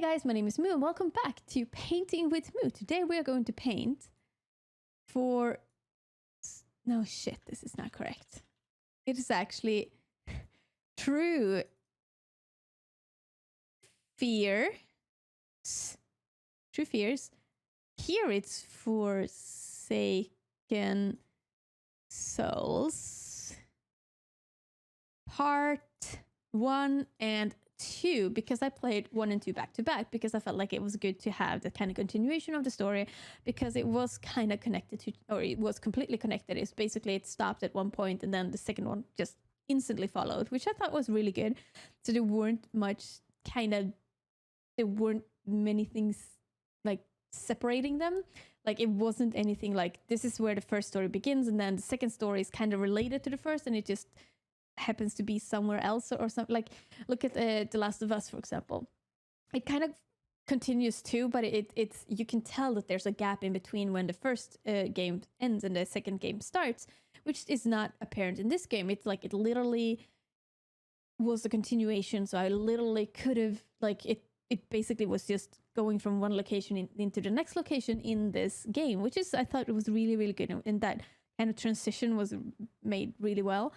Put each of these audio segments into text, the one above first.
guys, my name is Moo and welcome back to Painting with Moo. Today we are going to paint for... No shit, this is not correct. It is actually True Fears. True Fears. Here it's Forsaken Souls. Part 1 and 2, because I played 1 and 2 back to back, because I felt like it was good to have the kind of continuation of the story, because it was kind of connected to, or it was completely connected. It's basically, it stopped at one point and then the second one just instantly followed, which I thought was really good. So there weren't many things like separating them. Like it wasn't anything like this is where the first story begins and then the second story is kind of related to the first and it just happens to be somewhere else or something. Like look at The Last of Us, for example. It kind of continues too, but it's you can tell that there's a gap in between when the first game ends and the second game starts, which is not apparent in this game. It's like it literally was a continuation, so I literally could have like it basically was just going from one location into the next location in this game, which is I thought it was really, really good, and that kind of transition was made really well.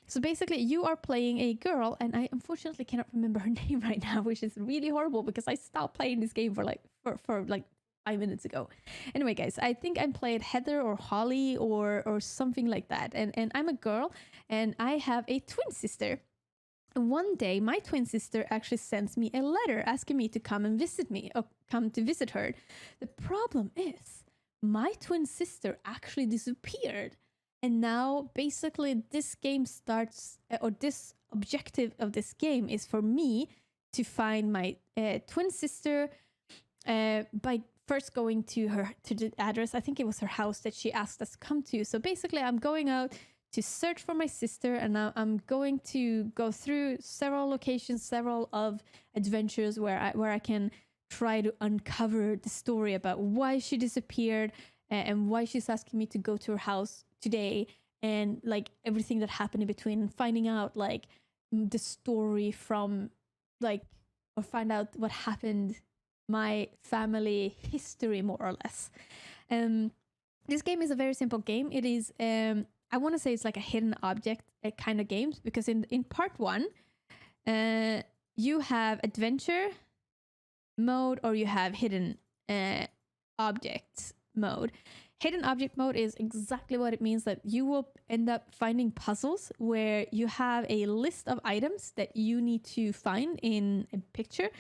So basically, you are playing a girl, and I unfortunately cannot remember her name right now, which is really horrible because I stopped playing this game for like 5 minutes ago. Anyway, guys, I think I played Heather or Holly or something like that, and I'm a girl, and I have a twin sister. And one day, my twin sister actually sends me a letter asking me to come and visit me, or come to visit her. The problem is, my twin sister actually disappeared. And now, basically, this game starts, or this objective of this game is for me to find my twin sister by first going to the address. I think it was her house that she asked us to come to. So basically, I'm going out to search for my sister, and now I'm going to go through several locations, several of adventures where I can try to uncover the story about why she disappeared and why she's asking me to go to her house today, and like everything that happened in between, and finding out like the story from like, or find out what happened, my family history more or less. This game is a very simple game. It is I want to say it's like a hidden object kind of games, because in part 1 you have adventure mode or you have hidden objects mode. Hidden object mode is exactly what it means, that you will end up finding puzzles where you have a list of items that you need to find in a picture.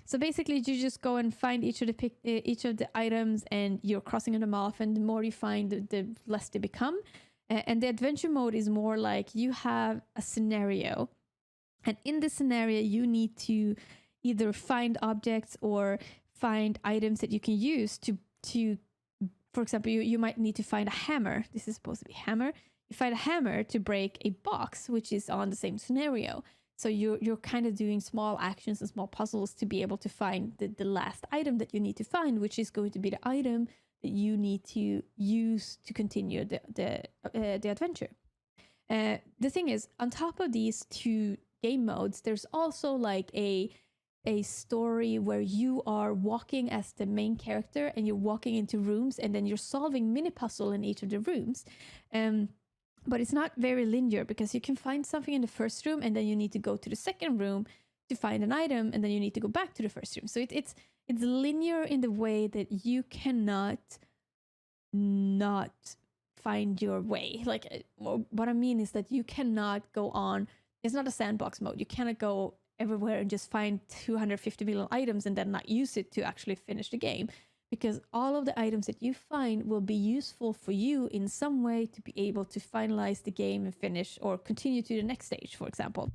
So basically, you just go and find each of the items, and you're crossing them off. And the more you find, the less they become. And the adventure mode is more like you have a scenario, and in this scenario, you need to either find objects or find items that you can use to. For example, you might need to find a hammer. This is supposed to be hammer. You find a hammer to break a box, which is on the same scenario. So you're kind of doing small actions and small puzzles to be able to find the last item that you need to find, which is going to be the item that you need to use to continue the adventure. The thing is, on top of these two game modes, there's also like a story where you are walking as the main character, and you're walking into rooms, and then you're solving mini puzzle in each of the rooms. But it's not very linear, because you can find something in the first room, and then you need to go to the second room to find an item, and then you need to go back to the first room. So it's linear in the way that you cannot not find your way. Like what I mean is that you cannot go on. It's not a sandbox mode. You cannot go everywhere and just find 250 million items and then not use it to actually finish the game, because all of the items that you find will be useful for you in some way to be able to finalize the game and finish or continue to the next stage, for example.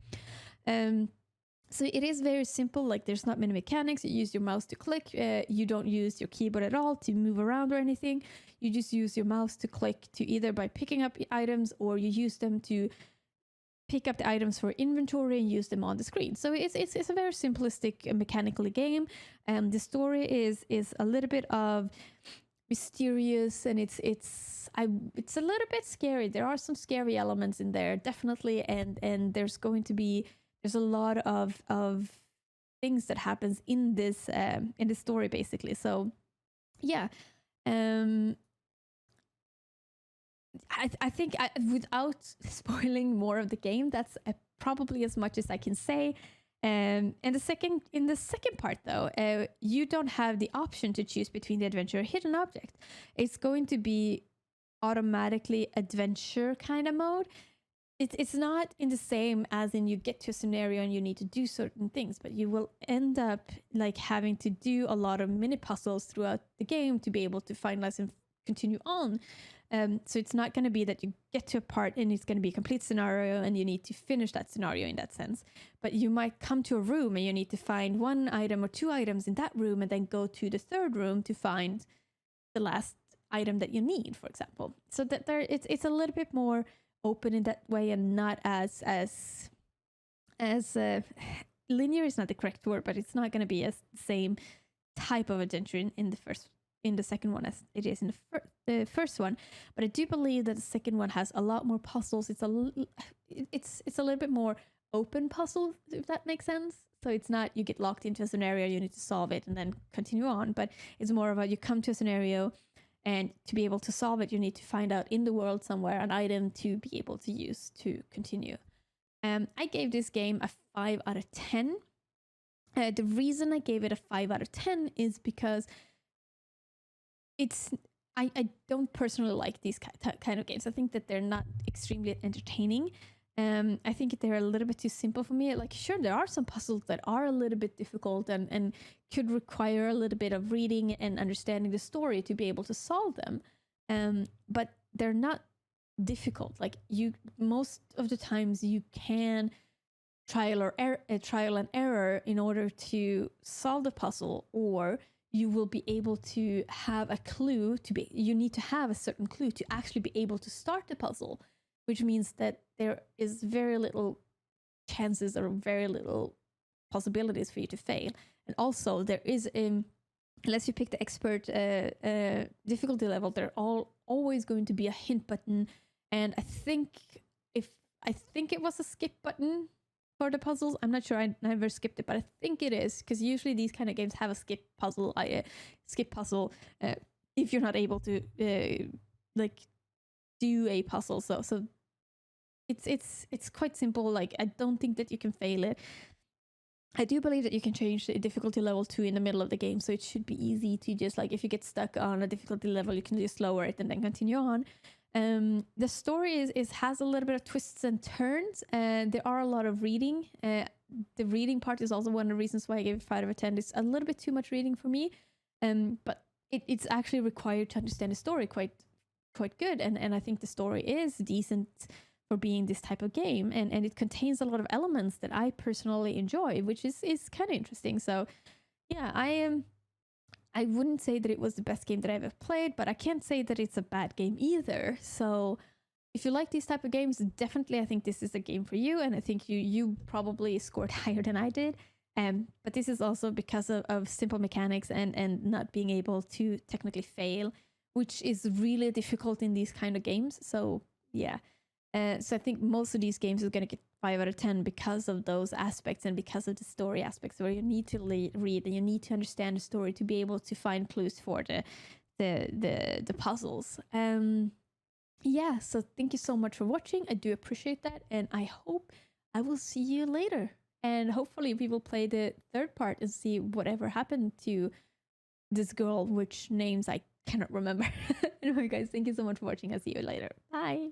So it is very simple. Like there's not many mechanics. You use your mouse to click. You don't use your keyboard at all to move around or anything. You just use your mouse to click to either by picking up items, or you use them to pick up the items for inventory and use them on the screen. So it's a very simplistic mechanical game. The story is a little bit of mysterious, and it's a little bit scary. There are some scary elements in there, definitely, and there's a lot of things that happens in this story, basically. So yeah, um I think without spoiling more of the game, that's probably as much as I can say. And in the second part, though, you don't have the option to choose between the adventure or hidden object. It's going to be automatically adventure kind of mode. It's not in the same as in you get to a scenario and you need to do certain things, but you will end up like having to do a lot of mini puzzles throughout the game to be able to finalize and continue on. So it's not going to be that you get to a part and it's going to be a complete scenario and you need to finish that scenario in that sense. But you might come to a room and you need to find one item or two items in that room and then go to the third room to find the last item that you need, for example. So that it's a little bit more open in that way and not as linear is not the correct word, but it's not going to be as the same type of adventure in the second one as it is in the first one. But I do believe that the second one has a lot more puzzles. It's a little bit more open puzzle, if that makes sense. So it's not you get locked into a scenario, you need to solve it and then continue on, but it's more about you come to a scenario and to be able to solve it, you need to find out in the world somewhere an item to be able to use to continue. I gave this game a 5 out of 10. The reason I gave it a 5 out of 10 is because I don't personally like these kind of games. I think that they're not extremely entertaining. I think they're a little bit too simple for me. Like, sure, there are some puzzles that are a little bit difficult and could require a little bit of reading and understanding the story to be able to solve them. But they're not difficult. Like, most of the times you can trial and error in order to solve the puzzle, or you will be able to have a clue you need to have a certain clue to actually be able to start the puzzle, which means that there is very little chances or very little possibilities for you to fail. And also there is unless you pick the expert difficulty level, there always going to be a hint button, and I think it was a skip button for the puzzles. I'm not sure, I never skipped it, but I think it is, because usually these kind of games have a skip puzzle if you're not able to do a puzzle. So it's quite simple. Like, I don't think that you can fail it. I do believe that you can change the difficulty level to in the middle of the game, so it should be easy to just, like, if you get stuck on a difficulty level, you can just lower it and then continue on. The story has a little bit of twists and turns, and there are a lot of reading. The reading part is also one of the reasons why I gave it 5 out of 10. It's a little bit too much reading for me, but it's actually required to understand the story quite good, and I think the story is decent for being this type of game, and it contains a lot of elements that I personally enjoy, which is kind of interesting. So yeah, I wouldn't say that it was the best game that I've ever played, but I can't say that it's a bad game either. So if you like these type of games, definitely I think this is a game for you, and I think you probably scored higher than I did. But this is also because of simple mechanics and not being able to technically fail, which is really difficult in these kind of games. So yeah. So I think most of these games are going to get 5 out of 10 because of those aspects and because of the story aspects, where you need to read and you need to understand the story to be able to find clues for the puzzles. Yeah, so thank you so much for watching. I do appreciate that, and I hope I will see you later. And hopefully we will play the third part and see whatever happened to this girl, which names I cannot remember. Anyway, guys, thank you so much for watching. I'll see you later. Bye.